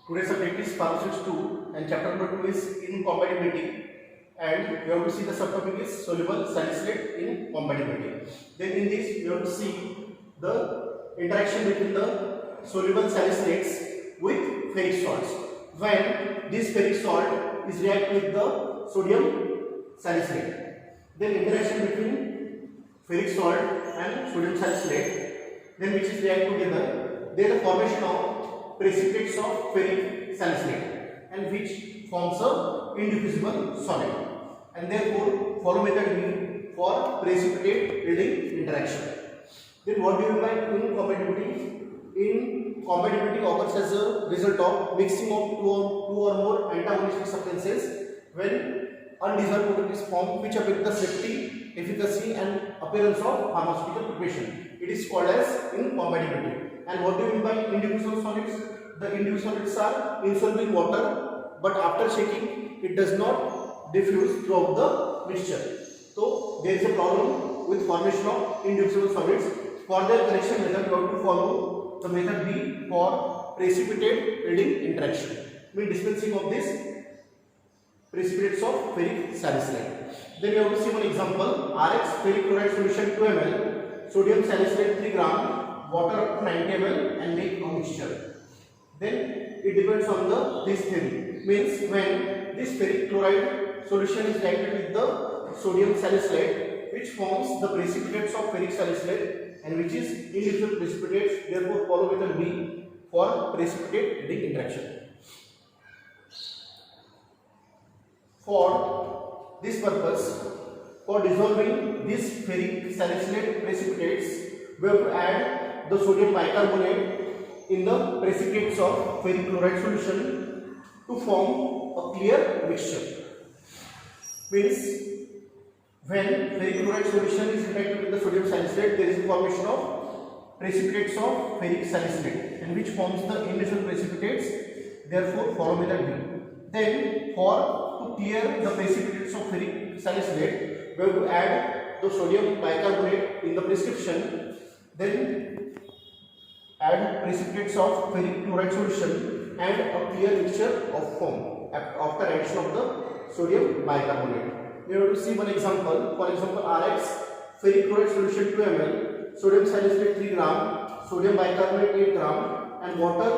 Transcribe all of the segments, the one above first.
Today's subject is pharmaceutics 2 and chapter number 2 is incompatibility, and we have to see the subtopic is soluble salicylate in compatibility. Then in this we have to see the interaction between the soluble salicylates with ferric salts. When this ferric salt is react with the sodium salicylate, then interaction between ferric salt and sodium salicylate, then which is react together, then the formation of precipitates of ferric salicylate and which forms a indiffusible solid, and therefore follow method B for precipitate yielding interaction. Then what do you mean by incompatibility? Incompatibility occurs as a result of mixing of two or more antagonistic substances when undesired product is formed which affect the safety, efficacy and appearance of pharmaceutical preparation. It is called as incompatibility. And what do you mean by indiffusible solids? The indiffusible solids are insoluble in water, but after shaking it does not diffuse throughout the mixture. So there is a problem with formation of indiffusible solids. For their correction method, you have to follow the method B for precipitate yielding interaction. Mean dispensing of this precipitates of ferric salicylate. Then we have to see one example: Rx ferric chloride solution 2 ml, sodium salicylate 3 gram, water up to 90 ml, and make a mixture. Then it depends on this theory. Means when this ferric chloride solution is reacted with the sodium salicylate, which forms the precipitates of ferric salicylate and which is indiffusible precipitates, therefore follow method B for precipitate yielding interaction. For this purpose, for dissolving this ferric salicylate precipitates, we have to add the sodium bicarbonate in the precipitates of ferric chloride solution to form a clear mixture. Means when ferric chloride solution is reacted with the sodium salicylate, there is a formation of precipitates of ferric salicylate and which forms the indiffusible precipitates, therefore follow method B. Then to clear the precipitates of ferric salicylate, we have to add the sodium bicarbonate in the prescription, then add precipitates of ferric chloride solution and a clear mixture of foam after addition of the sodium bicarbonate. We have to see one example. For example, Rx ferric chloride solution 2 ml, sodium salicylate 3 gram, sodium bicarbonate 8 gram, and water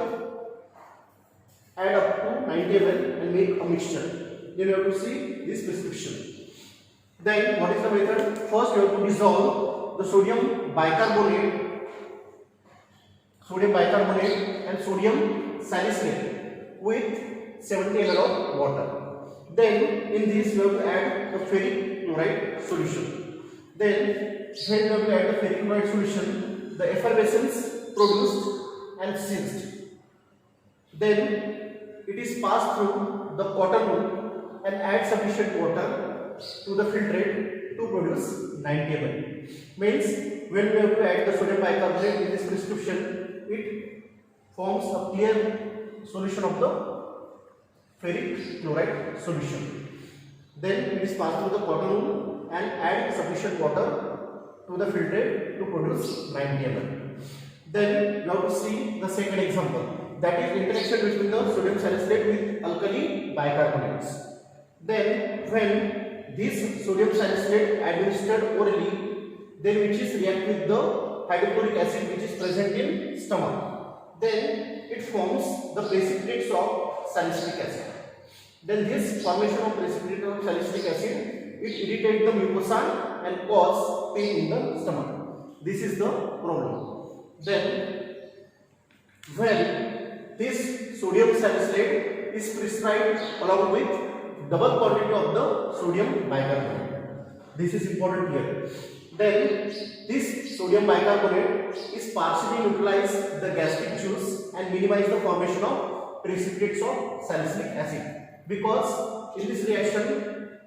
add up to 90 ml and make a mixture. Then you have to see this prescription. Then what is the method? First you have to dissolve the sodium bicarbonate and sodium salicylate with 70 ml of water. Then in this you have to add the ferric chloride solution. Then when you have to add the ferric chloride solution, the effervescence produced and ceased. Then it is passed through the cotton wool and add sufficient water to the filtrate to produce 90 ml. Means when we have to add the sodium bicarbonate in this prescription, it forms a clear solution of the ferric chloride solution. Then it is passed through the cotton wool and add sufficient water to the filtrate to produce 90 ml. Then you have to see the second example, that is interaction between the sodium salicylate with alkali bicarbonates. Then when this sodium salicylate administered orally, then which is react with the hydrochloric acid which is present in stomach, then it forms the precipitates of salicylic acid. Then this formation of precipitate of salicylic acid, it irritates the mucosa and cause pain in the stomach. This is the problem. Then when this sodium salicylate is prescribed along with double quantity of the sodium bicarbonate. This is important here. Then this sodium bicarbonate is partially neutralize the gastric juice and minimize the formation of precipitates of salicylic acid. Because in this reaction,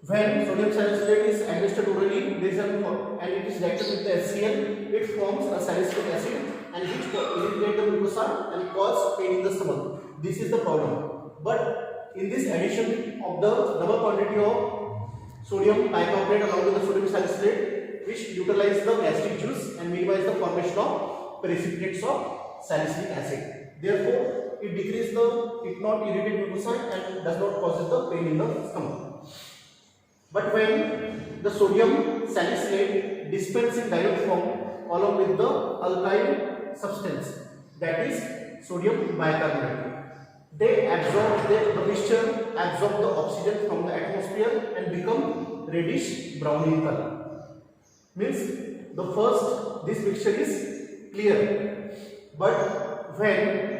when sodium salicylate is administered orally, there is and it is reacted with the HCl, it forms a salicylic acid and which irritate the mucosa and cause pain in the stomach. This is the problem. But in this addition of the double quantity of sodium bicarbonate along with the sodium salicylate, which utilize the gastric juice and minimize the formation of precipitates of salicylic acid. Therefore, it not irritate mucosa and does not cause the pain in the stomach. But when the sodium salicylate dispense in dilute form along with the alkyl substance, that is sodium bicarbonate, the mixture absorb the oxygen from the atmosphere and become reddish brown in color. Means this mixture is clear, but when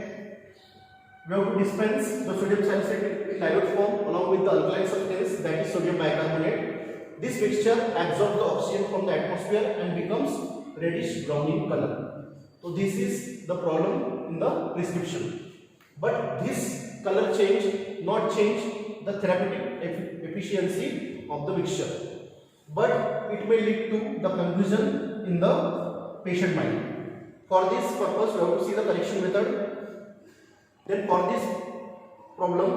we have to dispense the sodium salicylate in dilute form along with the alkaline substance, that is sodium bicarbonate, this mixture absorbs the oxygen from the atmosphere and becomes reddish brown in color. So this is the problem in the prescription. But this color change not change the therapeutic efficiency of the mixture, but it may lead to the confusion in the patient mind. For this purpose, we have to see the correction method. Then for this problem,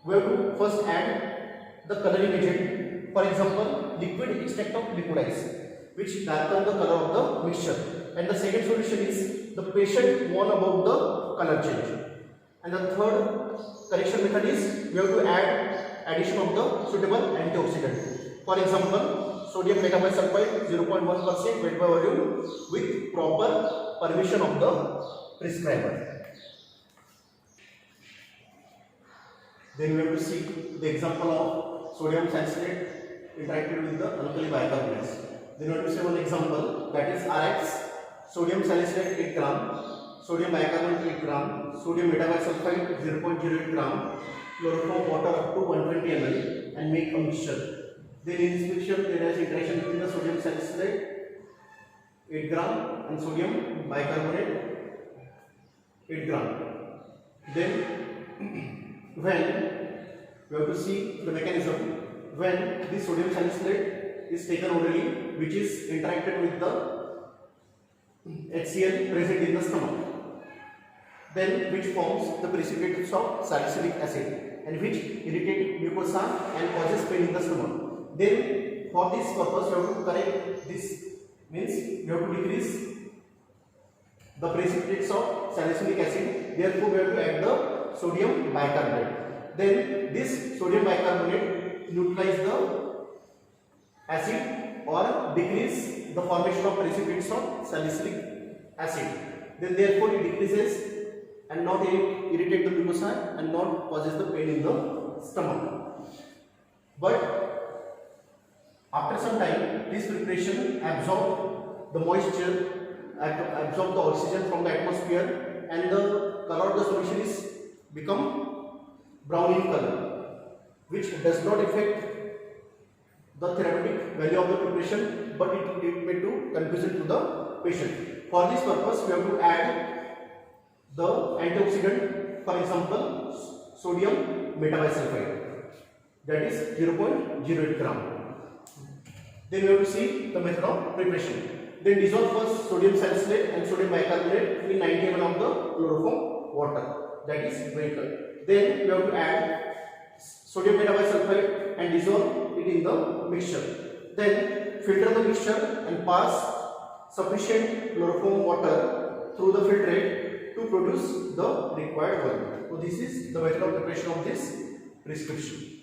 we have to first add the coloring agent. For example, liquid extract of liquid ice, which darken the color of the mixture. And the second solution is the patient warn about the color change. And the third correction method is we have to add addition of the suitable antioxidant. For example, sodium metabisulfite 0.1% weight by volume with proper permission of the prescriber. Then we have to see the example of sodium salicylate interacted with the alkali bicarbonates. Then we have to say one example, that is RX, sodium salicylate 8 gram, sodium bicarbonate 8 gram, sodium metabisulfite 0.08 gram, chloroform water up to 120 ml and make a mixture. Then in this mixture there is interaction between the sodium salicylate 8 gram and sodium bicarbonate 8 gram. Then when we have to see the mechanism, when this sodium salicylate is taken orally, which is interacted with the HCl present in the stomach, then which forms the precipitates of salicylic acid and which irritate mucosa and causes pain in the stomach. Then for this purpose we have to correct this, means we have to decrease the precipitates of salicylic acid. Therefore we have to add the sodium bicarbonate. Then this sodium bicarbonate neutralize the acid or decrease the formation of precipitates of salicylic acid. Then therefore it decreases and not irritate the mucosa and not causes the pain in the stomach. But after some time, this preparation absorb the moisture, absorb the oxygen from the atmosphere, and the color of the solution is become brown in color, which does not affect the therapeutic value of the preparation, but it may do confusion to the patient. For this purpose, we have to add the antioxidant, for example, sodium metabisulfite, that is 0.08 gram. Then we have to see the method of preparation. Then dissolve first sodium salicylate and sodium bicarbonate in 90 ml of the chloroform water, that is vehicle. Then we have to add sodium metabisulfite and dissolve it in the mixture. Then filter the mixture and pass sufficient chloroform water through the filtrate to produce the required volume. So this is the method of preparation of this prescription.